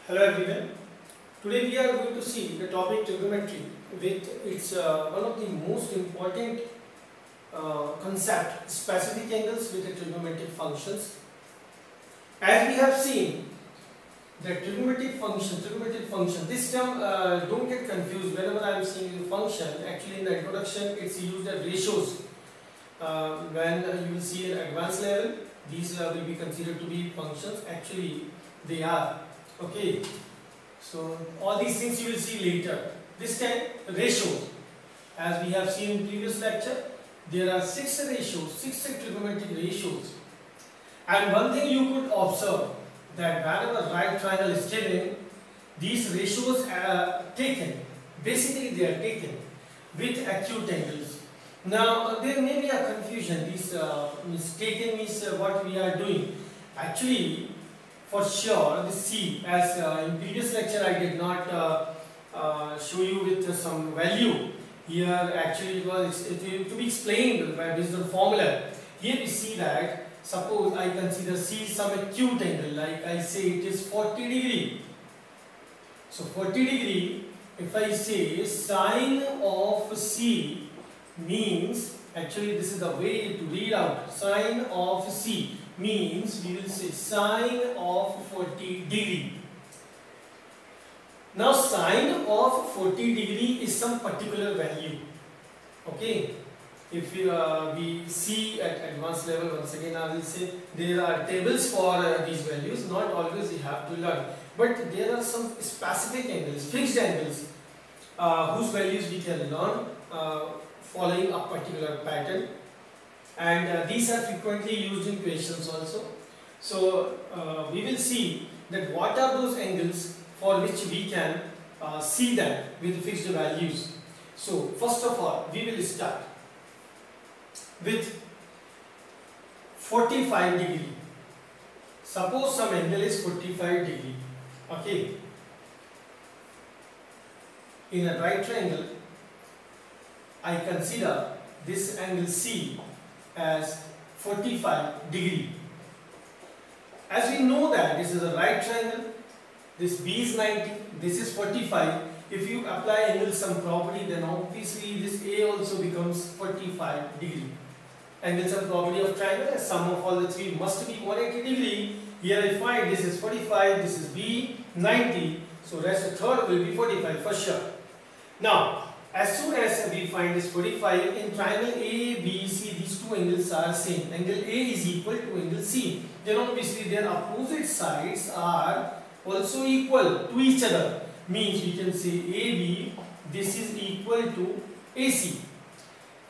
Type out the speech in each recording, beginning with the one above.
Hello everyone. Today we are going to see the topic trigonometry with its one of the most important concept, specific angles with the trigonometric functions. As we have seen the trigonometric function. This term don't get confused whenever I am saying the function. Actually in the introduction it's used as ratios. When you will see at advanced level, these will be considered to be functions. Actually they are. Okay, so all these things you will see later. This time ratios, as we have seen in previous lecture, there are 6 ratios, 6 trigonometric ratios. And one thing you could observe, that whenever right triangle is given, these ratios are taken. Basically they are taken with acute angles. Now there may be a confusion. This taken means what we are doing. Actually, for sure, the C, as in previous lecture I did not show you with some value. Here actually it was to be explained by based on formula. Here we see that suppose I consider C some acute angle, like I say it is 40 degree. So 40 degree, if I say sine of C means, actually this is the way to read out, sine of C means we will say sine of 40 degree. Now sine of 40 degree is some particular value. Okay, if we see at advanced level, once again I will say there are tables for these values. Not always you have to learn, but there are some specific angles, fixed angles, whose values we can learn following a particular pattern. And these are frequently used in questions also. So we will see that what are those angles for which we can see them with fixed values. So first of all we will start with 45 degree. Suppose some angle is 45 degree. Okay. In a right triangle, I consider this angle C as 45 degree. As we know that this is a right triangle, this B is 90, this is 45. If you apply angle sum property, then obviously this A also becomes 45 degree. Angle sum property of triangle, as sum of all the three must be 180 degree. Here I find this is 45, this is B 90, so rest the third will be 45 for sure. Now as soon as we find this 45, in triangle A, B, C, these two angles are same. Angle A is equal to angle C. Then obviously their opposite sides are also equal to each other. Means we can say AB, this is equal to AC.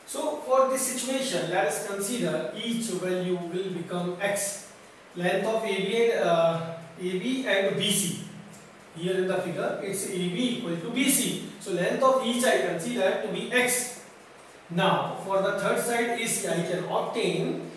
So for this situation, let us consider each value will become X. Length of AB and BC. Here in the figure, it's AB equal to BC. So length of each I consider to be X. Now for the third side AC, I can obtain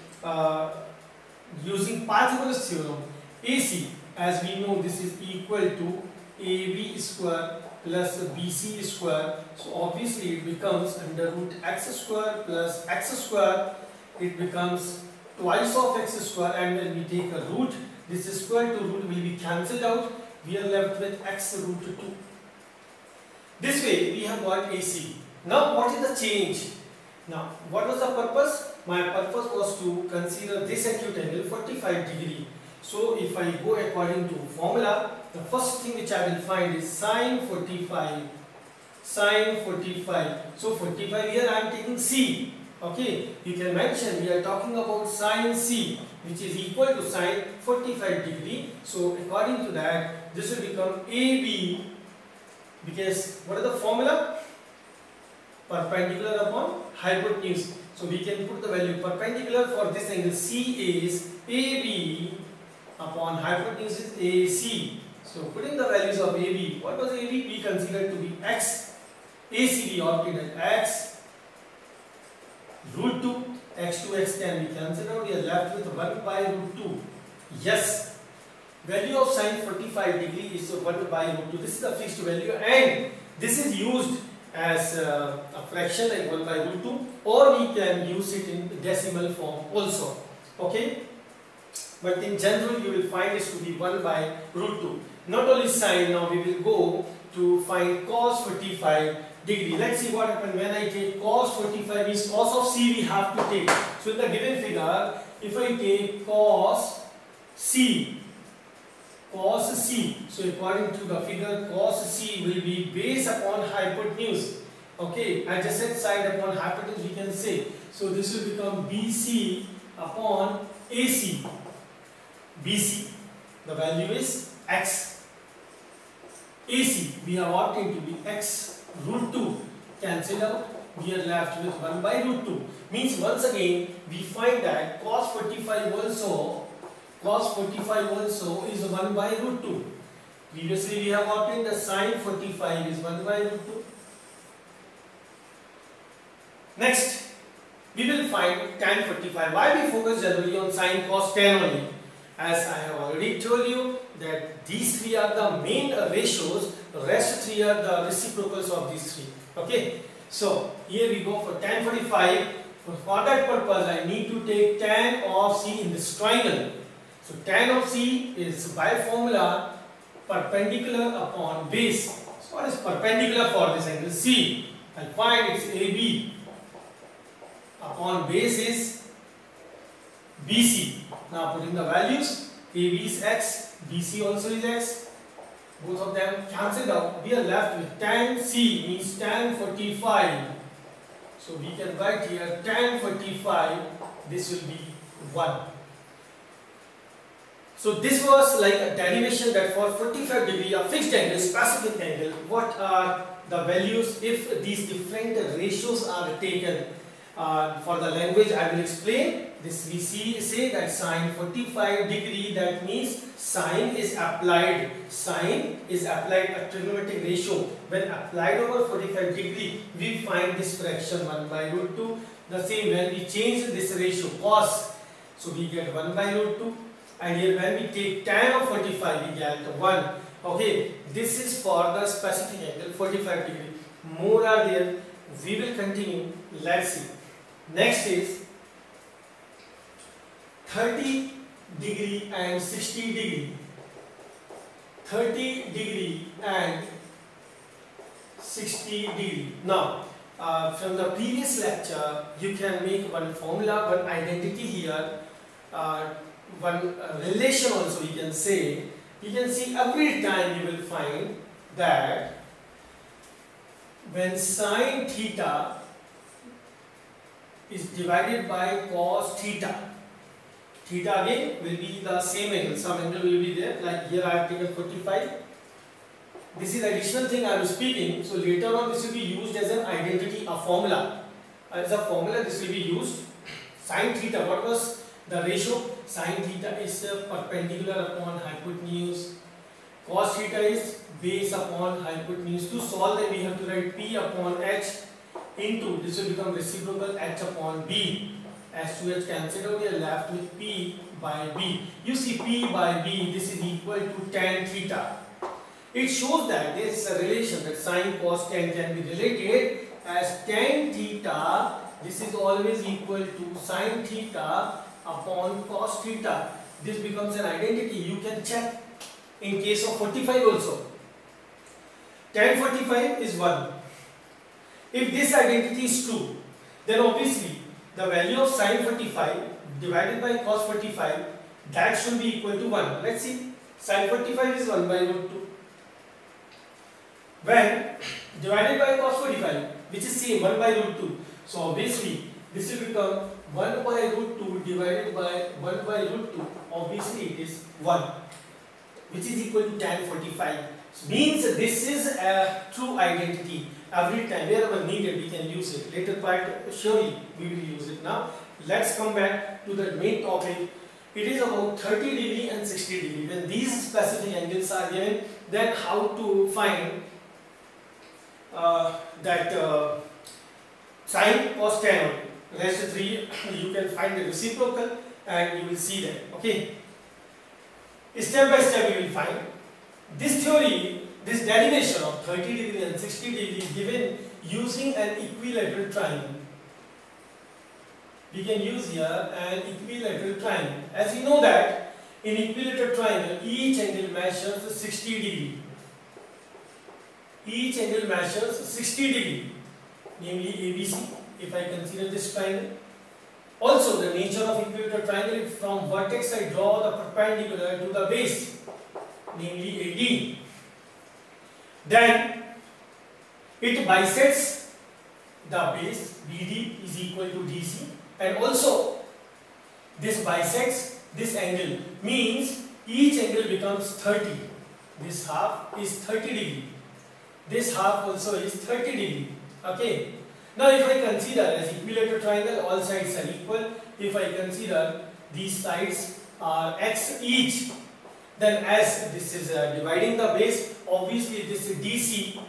using Pythagoras theorem AC. As we know, this is equal to AB square plus BC square. So obviously it becomes under root x square plus x square. It becomes twice of x square, and when we take a root, this square to root will be cancelled out. We are left with x root 2. This way we have got AC. Now what is the change? Now what was the purpose? My purpose was to consider this acute angle 45 degree. So if I go according to formula, the first thing which I will find is sine 45. Sine 45. So 45 here I am taking C. Okay, you can mention we are talking about sine C, which is equal to sine 45 degree. So according to that, this will become AB, because what is the formula? Perpendicular upon hypotenuse. So we can put the value perpendicular for this angle C is AB upon hypotenuse is AC. So putting the values of AB, what was AB? We considered to be X. AC we obtained as X root 2. X to X can be cancelled out. We are left with 1 by root 2. Yes, value of sine 45 degree is 1 by root 2. This is the fixed value, and this is used as a fraction like 1 by root 2, or we can use it in decimal form also. Okay, but in general you will find this to be 1 by root 2. Not only sine, now we will go to find cos 45 degree. Let's see what happens when I take cos 45 means cos of C we have to take. So in the given figure, if I take cos C, so according to the figure, cos C will be base upon hypotenuse. Okay, adjacent side upon hypotenuse we can say. So this will become BC upon AC. BC, the value is x. AC, we have opted to be x root 2. Cancel out, we are left with 1 by root 2. Means once again, we find that cos 45 also is 1 by root 2. Previously we have obtained the sine 45 is 1 by root 2. Next, we will find tan 45. Why we focus generally on sine cos tan only? As I have already told you that these three are the main ratios, the rest three are the reciprocals of these three. Okay, so here we go for tan 45. For that purpose, I need to take tan of C in this triangle. So tan of C is by formula perpendicular upon base. So what is perpendicular for this angle? C. I'll find it's AB upon base is BC. Now putting the values, AB is x, BC also is x. Both of them cancelled out. We are left with tan C means tan 45. So we can write here tan 45. This will be 1. So this was like a derivation that for 45 degree a fixed angle, specific angle, what are the values if these different ratios are taken. For the language I will explain. This we say that sine 45 degree, that means sine is applied a trigonometric ratio. When applied over 45 degree, we find this fraction 1 by root 2. The same when we change this ratio cos, so we get 1 by root 2. And here when we take tan of 45, we get 1. Okay, this is for the specific angle 45 degree. More are there. We will continue. Let's see. Next is 30 degree and 60 degree. 30 degree and 60 degree. Now, from the previous lecture, you can make one formula, one identity here, one relation also you can say. You can see every time you will find that when sine theta is divided by cos theta, theta again will be the same angle, some angle will be there, like here I have taken 45. This is additional thing I am speaking, so later on this will be used as an identity, a formula. As a formula this will be used. Sin theta, what was the ratio? Sin theta is perpendicular upon hypotenuse. Cos theta is base upon hypotenuse. To solve them we have to write P upon H into, this will become reciprocal H upon B. H to H cancelled out, we are left with P by B. You see P by B, this is equal to tan theta. It shows that there is a relation that sin cos tan can be related as tan theta. This is always equal to sin theta upon cos theta. This becomes an identity. You can check in case of 45 also. Tan 45 is 1. If this identity is true, then obviously the value of sin 45 divided by cos 45, that should be equal to 1. Let's see. Sin 45 is 1 by root 2. When divided by cos 45, which is same 1 by root 2. So obviously this will become 1 by root 2 divided by 1 by root 2. Obviously it is 1, which is equal to tan 45. So means this is a true identity. Every time wherever needed we can use it. Later part surely we will use it. Now let's come back to the main topic. It is about 30 degree and 60 degree. When these specific angles are given, then how to find sin cos tan. Rest 3 you can find the reciprocal and you will see that. Okay, step by step you will find this theory. This derivation of 30 degree and 60 degree given using an equilateral triangle. We can use here an equilateral triangle. As we know that In equilateral triangle, each angle measures 60 degree. Each angle measures 60 degree, namely ABC, if I consider this triangle. Also, the nature of equilateral triangle, if from vertex I draw the perpendicular to the base, namely AD, then it bisects the base. BD is equal to DC, and also this bisects this angle, means each angle becomes 30. This half is 30 degree. This half also is 30 degree. Okay. Now if I consider as equilateral triangle, all sides are equal. If I consider these sides are x each, then as this is dividing the base, obviously this DC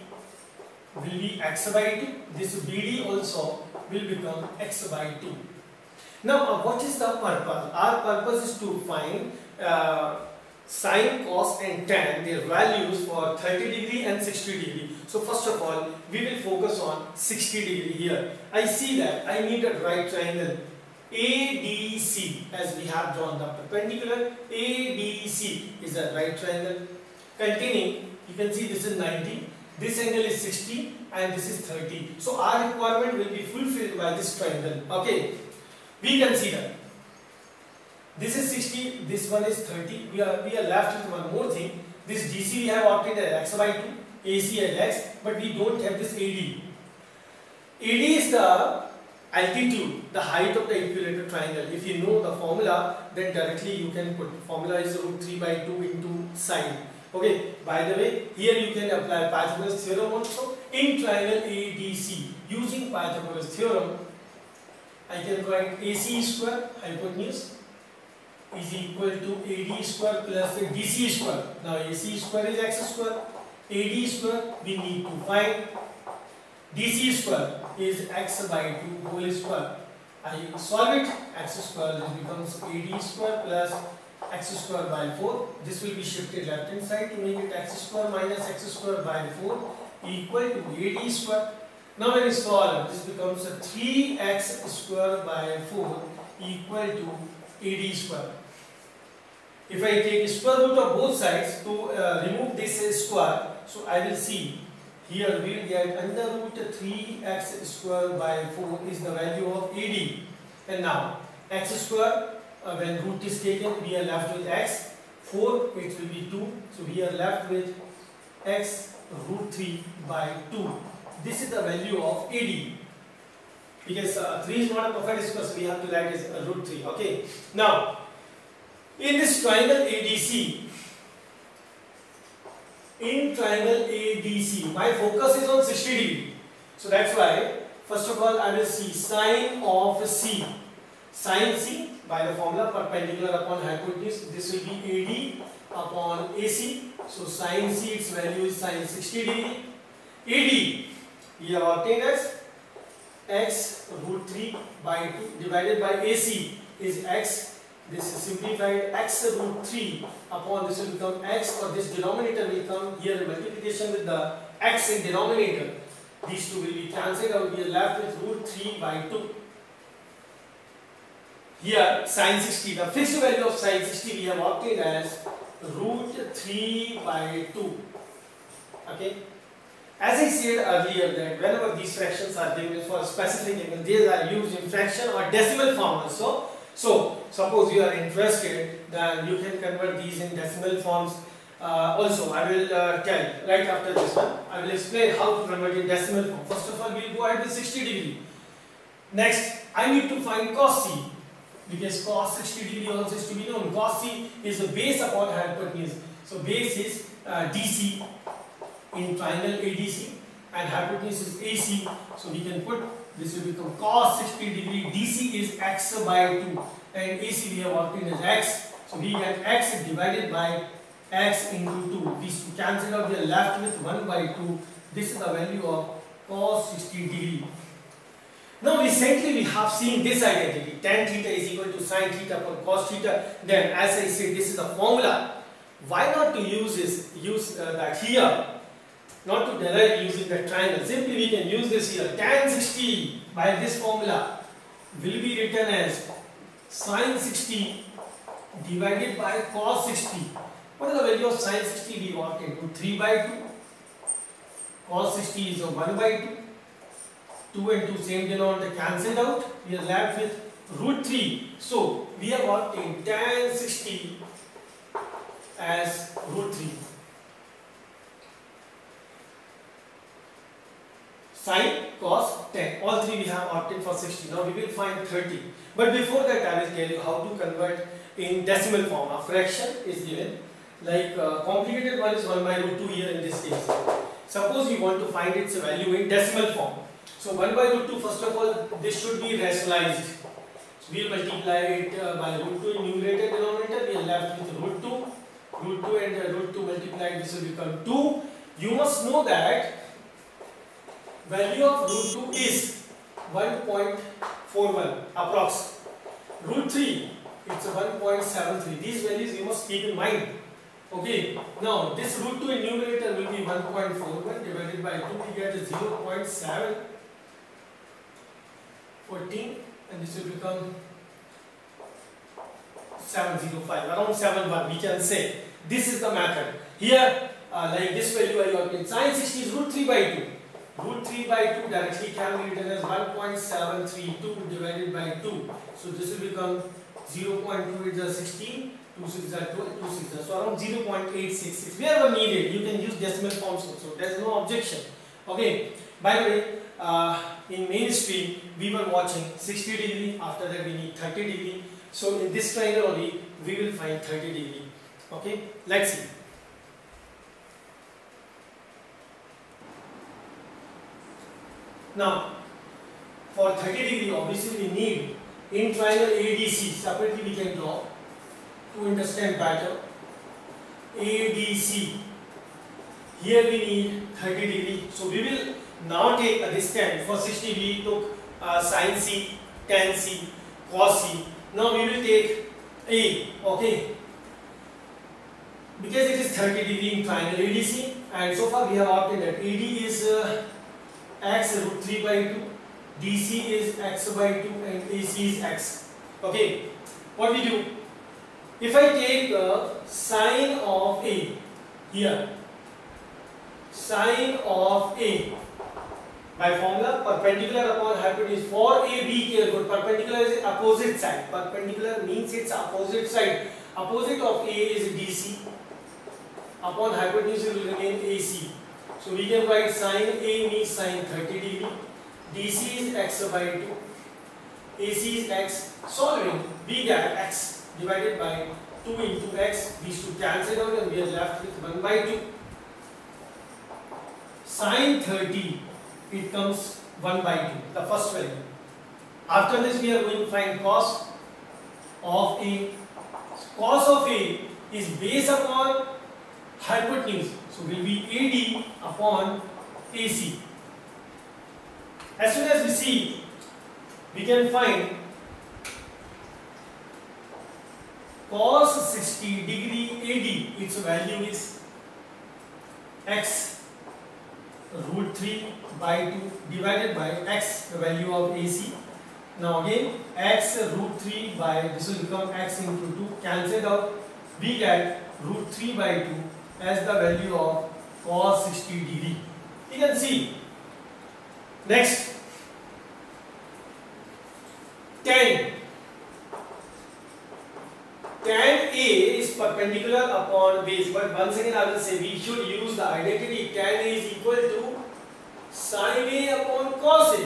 will be x by 2. This BD also will become x by 2. Now what is the purpose? Our purpose is to find sine, cos and tan, their values for 30 degree and 60 degree. So first of all, we will focus on 60 degree here. I see that I need a right triangle ADC, as we have drawn the perpendicular. ADC is a right triangle containing, you can see this is 90, this angle is 60 and this is 30. So our requirement will be fulfilled by this triangle. Okay, we consider this is 60, this one is 30. We are left with one more thing. This DC we have opted as x by 2, AC as x, but we don't have this AD. AD is the altitude, the height of the equilateral triangle. If you know the formula, then directly you can put formula is root 3 by 2 into sine. Okay, by the way, here you can apply Pythagoras theorem also. In triangle ADC, using Pythagoras theorem, I can write AC square hypotenuse is equal to AD square plus DC square. Now AC square is x square, AD square we need to find, DC square is x by 2 whole square. I solve it, x square this becomes AD square plus x square by 4. This will be shifted left hand side to make it x square minus x square by 4 equal to AD square. Now when you solve, this becomes a 3x square by 4 equal to AD square. If I take square root of both sides to remove this square, so I will see here we will get under root 3x square by 4 is the value of AD. And now x square, when root is taken, we are left with x, 4 it will be 2, so we are left with x root 3 by 2. This is the value of AD. Because 3 is not a perfect square, so we have to write as root 3. Okay. Now in this triangle ADC, my focus is on 60 degree. So that's why first of all I will see sine of C. Sine C by the formula perpendicular upon hypotenuse. This will be AD upon AC. So sine C, its value is sine 60 degree. AD we have obtained as x root 3 by 2 divided by AC is x. This is simplified, x root 3 upon this will become x, or this denominator will come here multiplication with the x in denominator. These two will be cancelled out. We are left with root 3 by 2. Here sine 60, the fixed value of sine 60 we have obtained as root 3 by 2. Okay. As I said earlier that whenever these fractions are given for a specific angle, these are used in fraction or decimal form also. So suppose you are interested, then you can convert these in decimal forms. Also I will tell right after this one, I will explain how to convert in decimal form. First of all, we will go ahead with 60 degree. Next, I need to find cos C, because cos 60 degree also is to be known. Cos C is the base upon hypotenuse. So base is DC in triangle ADC and hypotenuse is AC. So we can put this will become cos 60 degree. DC is x by 2 and AC we have obtained as x. So we get x divided by x into 2. These two cancel out, we are left with 1 by 2. This is the value of cos 60 degree. Now recently we have seen this identity, tan theta is equal to sin theta upon cos theta. Then as I said, this is the formula. Why not to use this? Use that here. Not to derive using the triangle. Simply we can use this here. Tan 60 by this formula will be written as sin 60 divided by cos 60. What is the value of sin 60? We got into 3 by 2. Cos 60 is a 1 by 2. 2 and 2 same denominator cancelled out. We are left with root 3. So we have got in tan 60 as root 3. Sin, cos, tan. All three we have opted for 60. Now we will find 30. But before that I will tell you how to convert in decimal form. A fraction is given. Like complicated one is 1 by root 2 here in this case. Suppose you want to find its value in decimal form. So 1 by root 2, first of all, this should be rationalized. So we will multiply it by root 2 in numerator denominator. We are left with root 2. Root 2 and root 2 multiplied, this will become 2. You must know that value of root 2 is 1.41 approx. Root 3, it's 1.73. These values you must keep in mind. Okay, now this root 2 in numerator will be 1.41 divided by 2, we get 0.714 and this will become 705, around 71 we can say. This is the method. Here, like this value I got in sin 60 is root 3 by 2. Root 3 by 2 directly can be written as 1.732 divided by 2. So this will become 0.2 is 16, 2 6 is 12, 2 6 is so around 0.866. Wherever needed, you can use decimal forms also. There is no objection. Okay. By the way, in mainstream we were watching 60 degree. After that we need 30 degree. So in this triangle only we will find 30 degree. Okay. Let's see. Now, for 30 degree, obviously we need in triangle ADC, separately we can draw to understand better. ADC, here we need 30 degree. So we will now take a distance. For 60 we took sin C, tan C, cos C. Now we will take A, okay. Because it is 30 degree in triangle ADC, and so far we have obtained that AD is x root 3 by 2, DC is x by 2 and AC is x. Okay, what we do? If I take sine of A here, sine of A by formula perpendicular upon hypotenuse. For A, be careful, perpendicular is opposite side. Perpendicular means its opposite side. Opposite of A is DC. Upon hypotenuse will remain AC. So we can write sine A means sine 30 degree, DC is x by 2, AC is x. Solving, we get x divided by 2 into x. These two cancel out and we are left with 1 by 2. Sine 30, it comes 1 by 2, the first value. After this we are going to find cos of A. Cos of A is based upon hypotenuse, so will be AD upon AC. As soon as we see, we can find cos 60 degree AD, its value is x root 3 by 2 divided by x, the value of AC. Now again, x root 3 by, this will become x into 2, cancelled out, we get root 3 by 2 as the value of cos 60 degree. You can see. Next, tan. Tan A is perpendicular upon base, but once again I will say we should use the identity. Tan A is equal to sin A upon cos A.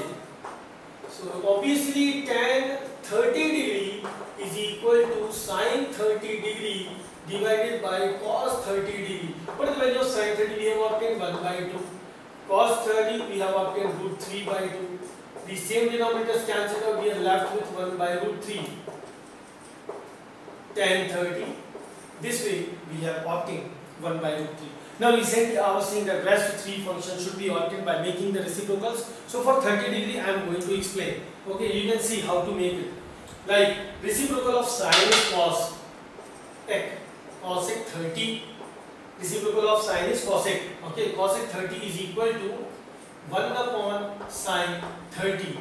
So obviously tan 30 degree is equal to sin 30 degree divided by cos 30 degree. What is the value of sin 30? We have obtained 1 by 2. Cos 30 we have obtained root 3 by 2. The same denominators cancelled out, we are left with 1 by root 3. Tan 30. This way we have obtained 1 by root 3. Now recently I was saying that rest 3 functions should be obtained by making the reciprocals. So for 30 degree I am going to explain. Okay, you can see how to make it. Like reciprocal of sin is cosec 30. Reciprocal of sin is cosec. Okay, cosec 30 is equal to 1 upon sin 30.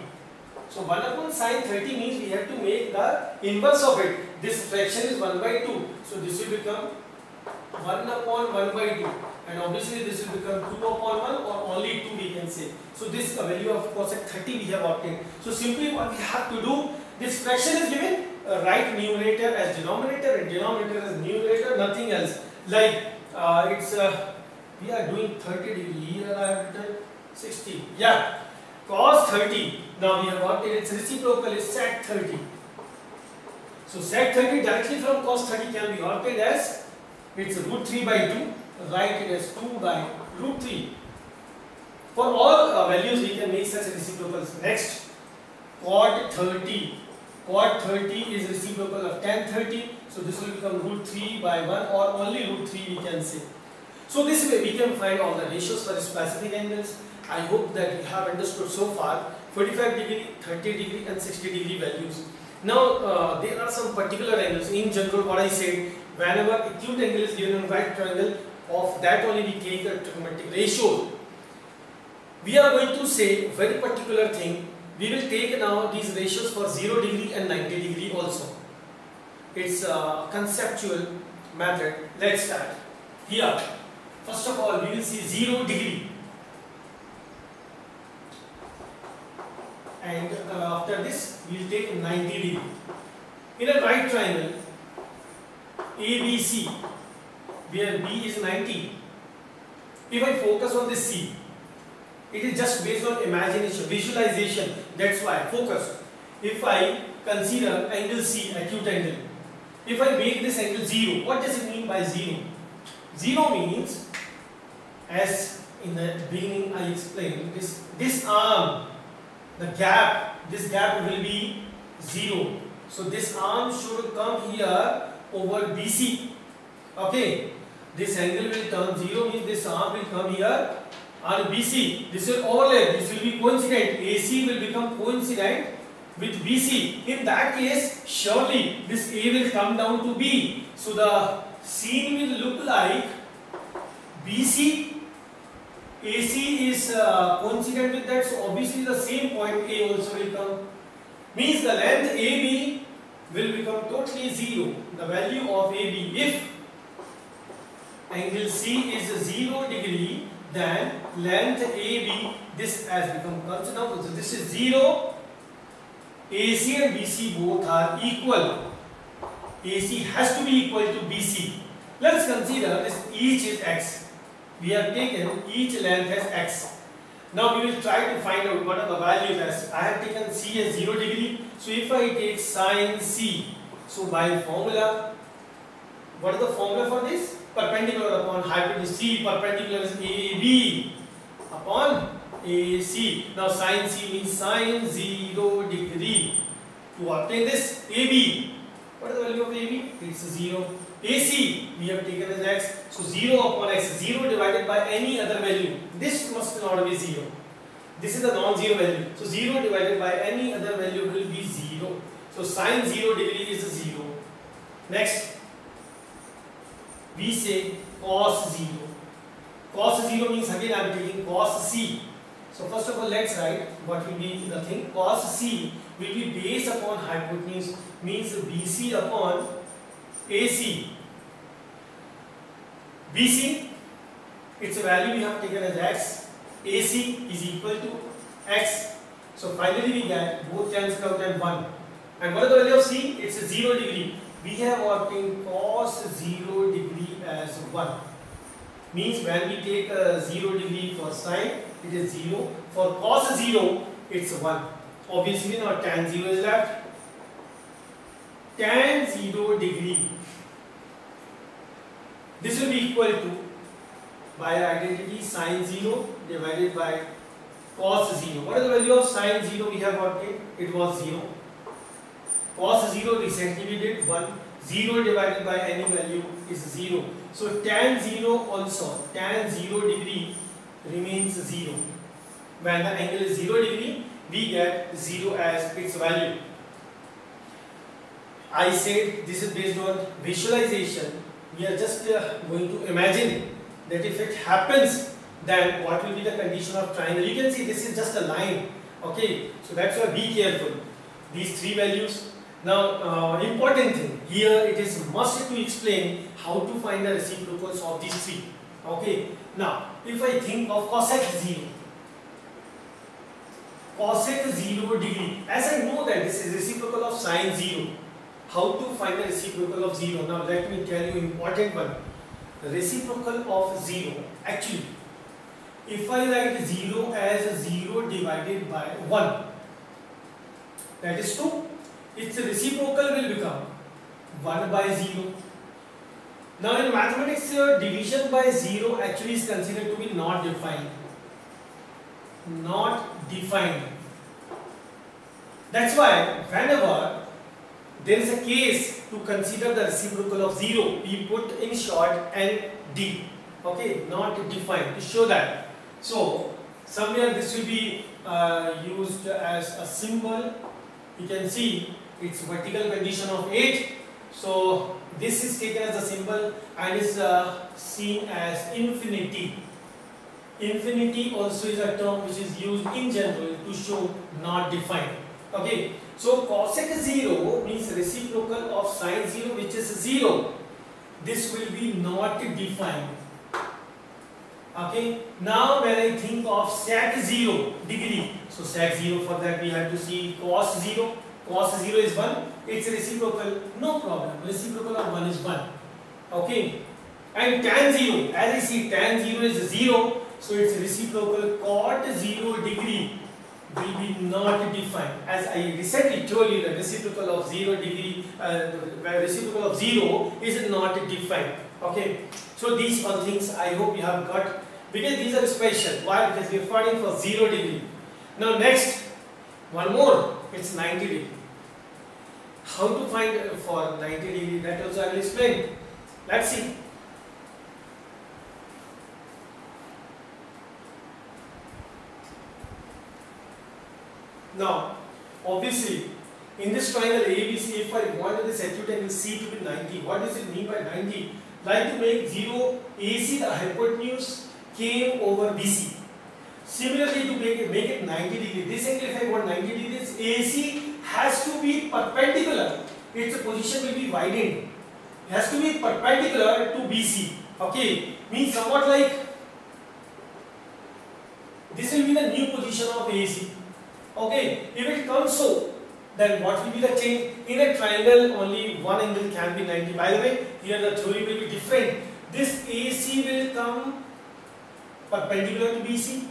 So 1 upon sine 30 means we have to make the inverse of it. This fraction is 1 by 2. So this will become 1 upon 1 by 2. And obviously this will become 2 upon 1 or only 2 we can say. So this value of cosec 30 we have obtained. So simply what we have to do, this fraction is given, write numerator as denominator and denominator as numerator, nothing else. Like we are doing 30 degree, here I have written 60. Yeah, cos 30. Now we have obtained its reciprocal is sec 30. So sec 30 directly from cos 30 can be obtained as it's root 3 by 2. Write it as 2 by root 3. For all values we can make such reciprocals. Next, cot 30. Cot 30 is reciprocal of tan 30. So this will become root 3 by 1 or only root 3 we can say. So this way we can find all the ratios for specific angles. I hope that you have understood so far 45 degree, 30 degree and 60 degree values. Now there are some particular angles. In general what I said, whenever acute angle is given on right triangle, of that only we take a trigonometric ratio. We are going to say very particular thing. We will take now these ratios for 0 degree and 90 degree also. It's a conceptual method. Let's start. Here, first of all, we will see 0 degree. And after this, we will take 90 degree. In a right triangle, ABC, where B is 90. If I focus on this C, it is just based on imagination, visualization. That's why focus. If I consider angle C, acute angle, if I make this angle 0, what does it mean by 0? 0 means, as in the beginning I explained, this arm, the gap, this gap will be 0. So this arm should come here over BC. Okay, this angle will turn 0 means this arm will come here on BC. This will overlap, this will be coincident. AC will become coincident with BC. In that case, surely this A will come down to B. So the scene will look like BC. AC is coincident with that, so obviously the same point A also will come. Means the length AB will become totally 0. The value of AB, if angle C is 0 degree, then length AB, this has become constant. So this is 0. AC and BC both are equal. AC has to be equal to BC. Let us consider this, each is x. We have taken each length as x. Now we will try to find out what are the values as. I have taken C as 0 degree. So if I take sine C, so by formula, what is the formula for this? Perpendicular upon hypotenuse. C perpendicular is AB upon AC. Now sine C means sine 0 degree. To obtain this AB, what is the value of AB? It's 0. AC we have taken as x. So 0 upon x, 0 divided by any other value. This must not be 0. This is the non-zero value. So 0 divided by any other value will be 0. So sine 0 degree is 0. Next, we say cos 0. Cos 0 means again I am taking cos C. So first of all, let's write what will be the thing. Cos C will be based upon hypotenuse, means BC upon AC. BC, its value we have taken as x. AC is equal to x. So finally we get both cancel out and 1. And what is the value of C? It's 0 degree. We have obtained cos 0 degree as 1. Means when we take 0 degree for sine, it is 0. For cos 0, it's 1. Obviously now tan 0 is left. Tan 0 degree. This will be equal to, by identity, sine 0 divided by cos 0. What is the value of sine 0 we have obtained? It was 0. Cos 0 recently we did 1. 0 divided by any value is 0. So tan 0 also, tan 0 degree remains 0. When the angle is 0 degree, we get 0 as its value. I said this is based on visualization. We are just going to imagine that if it happens, then what will be the condition of triangle. You can see this is just a line. Okay, so that's why be careful. These three values. Now, important thing here, it is must to explain how to find the reciprocals of these three. Okay, now if I think of cosec 0, cosec 0 degree, as I know that this is reciprocal of sine 0, how to find the reciprocal of 0? Now let me tell you important one. The reciprocal of 0, actually, if I write 0 as 0 divided by 1, that is 2, its reciprocal will become 1 by 0. Now in mathematics, division by 0 actually is considered to be not defined. Not defined. That's why whenever there is a case to consider the reciprocal of 0, we put in short ND. Okay, not defined, to show that. So somewhere this will be used as a symbol. You can see its vertical condition of 8. So this is taken as a symbol and is seen as infinity. Infinity also is a term which is used in general to show not defined. Okay, so cosec 0 means reciprocal of sine 0, which is 0. This will be not defined. Okay, now when I think of sec 0 degree, so sec 0, for that we have to see cos 0. Cos 0 is 1, its reciprocal, no problem, reciprocal of 1 is 1. Okay, and tan 0, as I see tan 0 is 0, so its reciprocal cot 0 degree will be not defined. As I recently told you, the reciprocal of 0 degree, reciprocal of 0 is not defined. Okay, so these all things I hope you have got, because these are special. Why? Because we are finding for 0 degree. Now next, one more, it's 90 degree. How to find for 90 degree, that also I will explain. Let's see. Now, obviously, in this triangle ABC, if I want this acute angle C to be 90, what does it mean by 90? Like to make 0 AC, the hypotenuse came over BC. Similarly, to make it 90 degree, this angle if I want 90 degrees, AC has to be perpendicular. Its position will be widened. It has to be perpendicular to BC. Okay, means somewhat like this will be the new position of AC. Okay, if it comes so, then what will be the change? In a triangle, only one angle can be 90. By the way, here the theory will be different. This AC will come perpendicular to BC,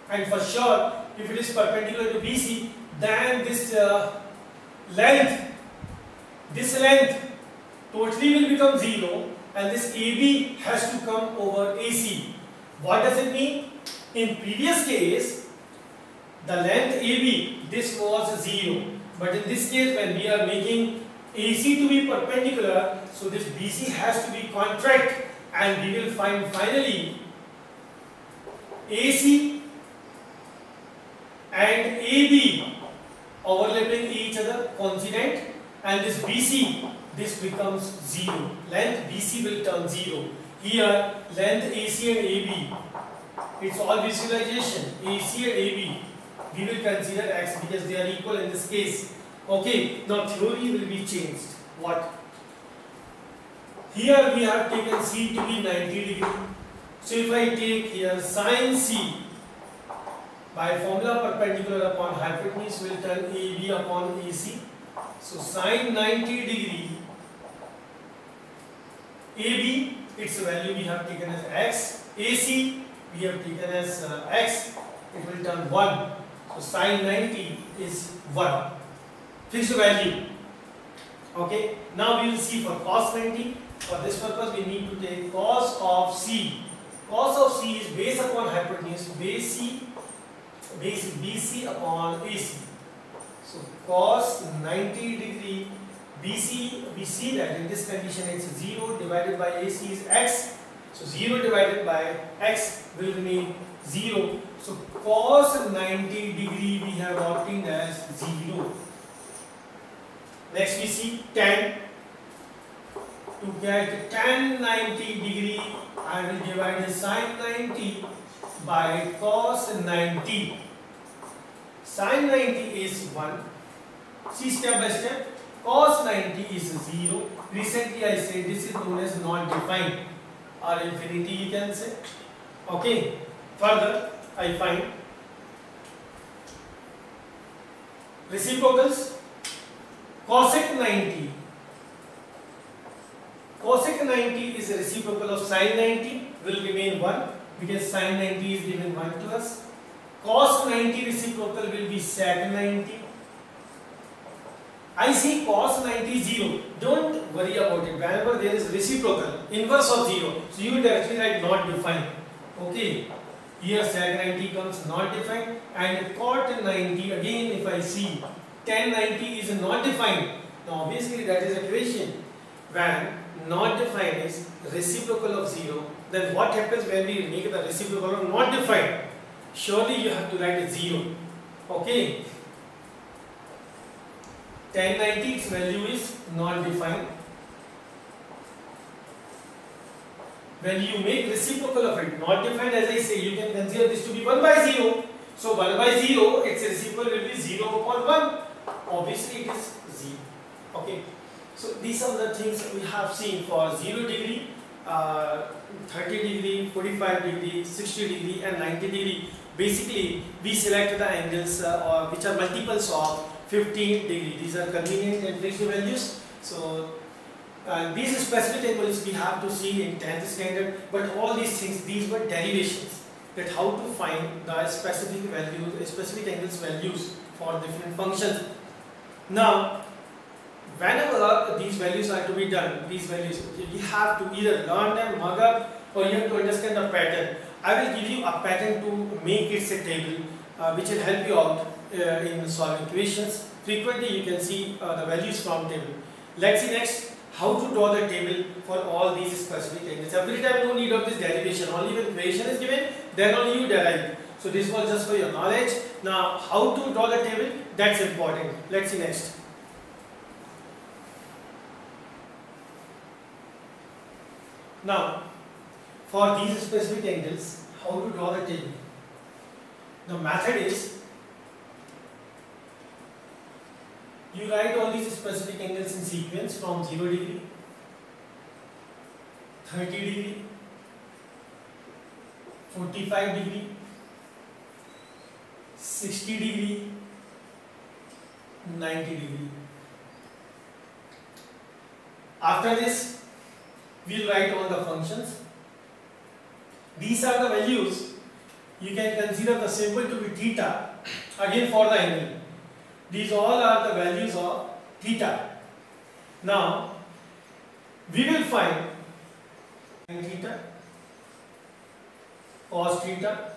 and for sure, if it is perpendicular to BC, then this length totally will become 0, and this AB has to come over AC. What does it mean? In previous case, the length AB, this was 0, but in this case when we are making AC to be perpendicular, so this BC has to be contract, and we will find finally AC and AB overlapping each other, coincident, and this BC, this becomes 0. Length BC will turn 0. Here, length AC and AB, it's all visualization. AC and AB, we will consider X because they are equal in this case. Okay, now theory will be changed. What? Here we have taken C to be 90 degree. So if I take here sin C, by formula perpendicular upon hypotenuse will turn AB upon AC. So sin 90 degree, AB, its value we have taken as X, AC we have taken as X, it will turn 1. So sin 90 is 1. Fixed value. Okay, now we will see for cos 90. For this purpose we need to take cos of C. Cos of C is base upon hypotenuse, base BC upon AC. So cos 90 degree BC, we see that in this condition it's 0 divided by AC is X. So 0 divided by X will remain 0. So cos 90 degree we have obtained as 0. Next we see tan. To get tan 90 degree, I will divide sin 90 by cos 90. Sin 90 is 1. See step by step. Cos 90 is 0. Recently I said this is known as not defined or infinity you can say. Okay. Further I find reciprocals. Cosec 90. Cosec 90 is a reciprocal of sin 90, will remain 1 because sin 90 is given 1 to us. Cos 90 reciprocal will be sec 90. I see cos 90 0. Don't worry about it. Whenever there is reciprocal, inverse of 0, so you will directly write not defined. Okay. Here sec 90 comes not defined, and cot 90 again if I see tan 90 is not defined. Now obviously that is equation. When not defined is reciprocal of 0, then what happens when we make the reciprocal of not defined? Surely you have to write a 0. Okay. Tan 90 its value is not defined. When you make reciprocal of it not defined, as I say, you can consider this to be 1 by 0. So 1 by 0, its reciprocal will be 0 upon 1. Obviously it is 0. Okay. So these are the things we have seen for 0 degree, 30 degree, 45 degree, 60 degree and 90 degree. Basically we select the angles which are multiples of 15 degree. These are convenient and fixed values. So these specific angles we have to see in 10th standard, but all these things, these were derivations, that how to find the specific values, specific angles values for different functions. Now whenever these values are to be done, these values you have to either learn them, mug up, or you have to understand the pattern. I will give you a pattern to make it a table which will help you out in solving equations. Frequently you can see the values from table. Let's see next how to draw the table for all these specific angles. Every time no need of this derivation, only when equation is given, then only you derive. So this was just for your knowledge. Now how to draw the table, that's important. Let's see next. Now for these specific angles, how to draw the table? The method is, you write all these specific angles in sequence from 0 degree, 30 degree, 45 degree, 60 degree, 90 degree. After this, we will write all the functions. These are the values. You can consider the symbol to be theta again for the angle. These all are the values of theta. Now we will find sin theta, cos theta,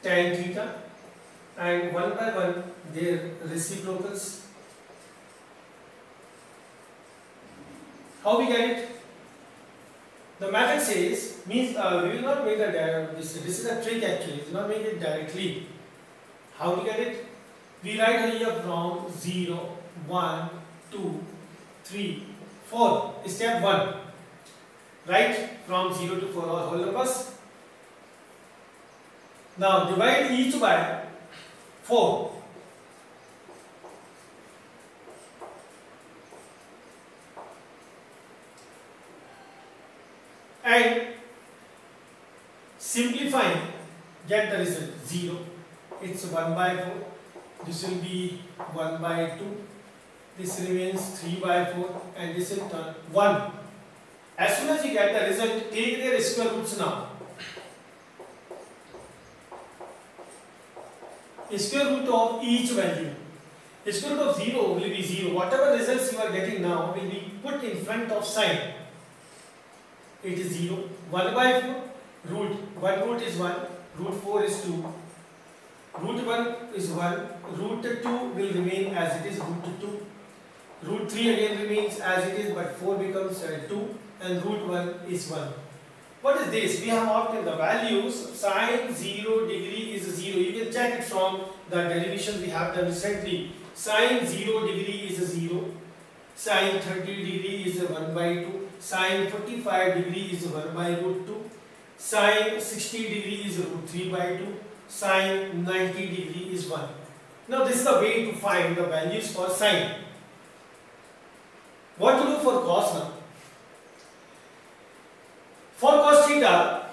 tan theta, and one by one their reciprocals. How we get it? The method says, means we will not make a this is a trick actually, we will not make it directly. How to get it? We write here from 0, 1, 2, 3, 4. Step 1. Write from 0 to 4 all whole numbers. Now divide each by 4. And simplifying, get the result 0. It's 1 by 4. This will be 1 by 2. This remains 3 by 4, and this will turn 1. As soon as you get the result, take their square roots now. Square root of each value. Square root of 0 will be 0. Whatever results you are getting now will be put in front of sign. It is 0. 1 by 4, root. 1 root is 1, root 4 is 2. Root 1 is 1, root 2 will remain as it is, root 2. Root 3 again remains as it is, but 4 becomes 2, and root 1 is 1. What is this? We have obtained the values. Sin 0 degree is 0. You can check it from the derivation we have done recently. Sin 0 degree is 0. Sin 30 degree is 1 by 2. Sin 45 degree is 1 by root 2. Sin 60 degree is root 3 by 2. sine 90 degree is 1. Now this is the way to find the values for sine. What to do for cos now? For cos theta,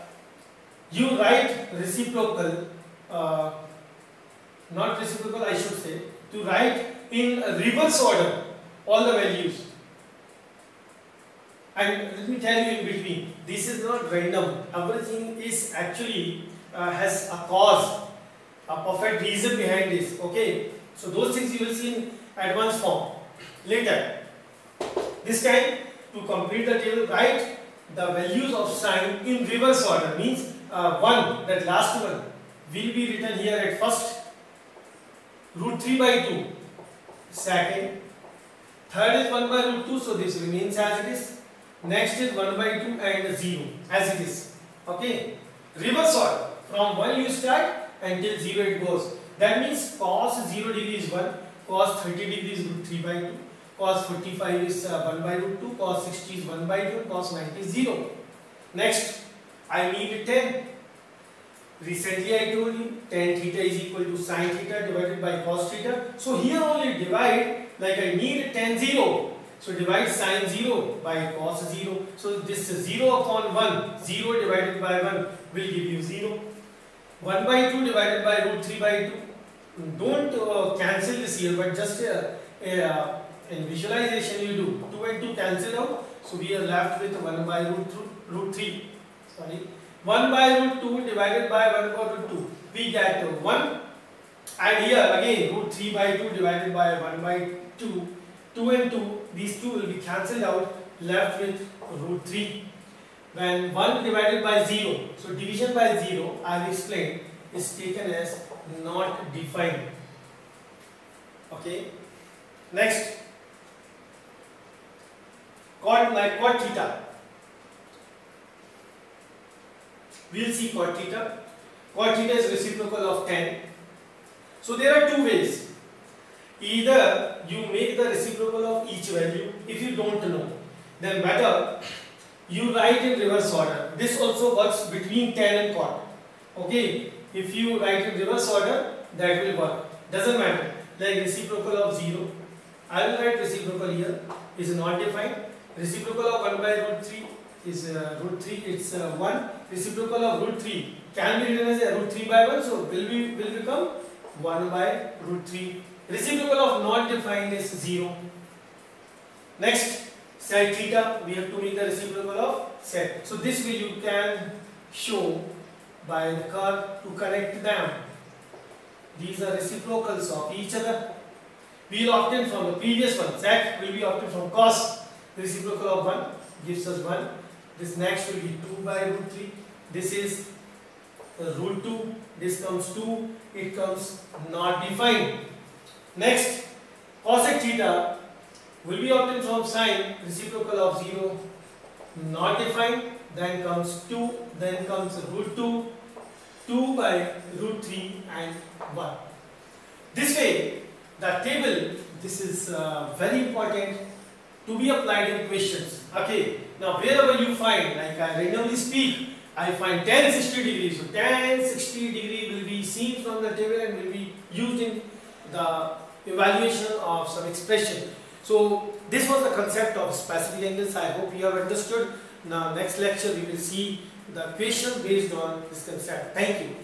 you write reciprocal, not reciprocal I should say, to write in reverse order all the values. And let me tell you in between, this is not random. Everything is actually has a cause, a perfect reason behind this. Okay, so those things you will see in advanced form later. This time, to complete the table, write the values of sine in reverse order. Means 1, that last one, will be written here at first. Root 3 by 2. Second, third is 1 by root 2, so this remains as it is. Next is 1 by 2 and 0 as it is. Okay, reverse order. From 1 you start until 0 it goes. That means cos 0 degree is 1, cos 30 degree is root 3 by 2, cos 45 is 1 by root 2, cos 60 is 1 by 2, and cos 90 is 0. Next, I need 10. Recently I told you tan theta is equal to sin theta divided by cos theta. So here only divide, like I need tan 0. So divide sin 0 by cos 0. So this 0 upon 1, 0 divided by 1 will give you 0. 1 by 2 divided by root 3 by 2. Don't cancel this here, but just in visualization you do. 2 and 2 cancel out. So we are left with 1 by root 3. Sorry. 1 by root 2 divided by 1 by root 2. We get 1. And here again root 3 by 2 divided by 1 by 2. 2 and 2, these 2 will be cancelled out, left with root 3. When 1 divided by 0, so division by 0, I have explained, is taken as not defined. Okay. Next, cot theta. We will see cot theta. Cot theta is reciprocal of tan. So there are two ways. Either you make the reciprocal of each value. If you don't know, then better you write in reverse order. This also works between tan and cot. Okay, if you write in reverse order, that will work. Doesn't matter. Like reciprocal of 0, I will write reciprocal here, is not defined. Reciprocal of 1 by root 3 is root 3, it's 1. Reciprocal of root 3 can be written as a root 3 by 1, so will become 1 by root 3. Reciprocal of not defined is 0. Next, sec theta, we have to make the reciprocal of sec. So this way you can show by the curve to connect them. These are reciprocals of each other. We will obtain from the previous one. Sec will be obtained from cos. The reciprocal of 1 gives us 1. This next will be 2 by root 3. This is root 2. This comes 2. It comes not defined. Next, cosec theta will be obtained from sine, reciprocal of 0, not defined. Then comes 2. Then comes root 2. 2 by root 3 and 1. This way, the table, this is very important to be applied in questions. Okay, now wherever you find, like I randomly speak, I find tan 60 degrees. So tan 60 degree will be seen from the table and will be used in the evaluation of some expression. So this was the concept of specific angles. I hope you have understood. Now next lecture we will see the question based on this concept. Thank you.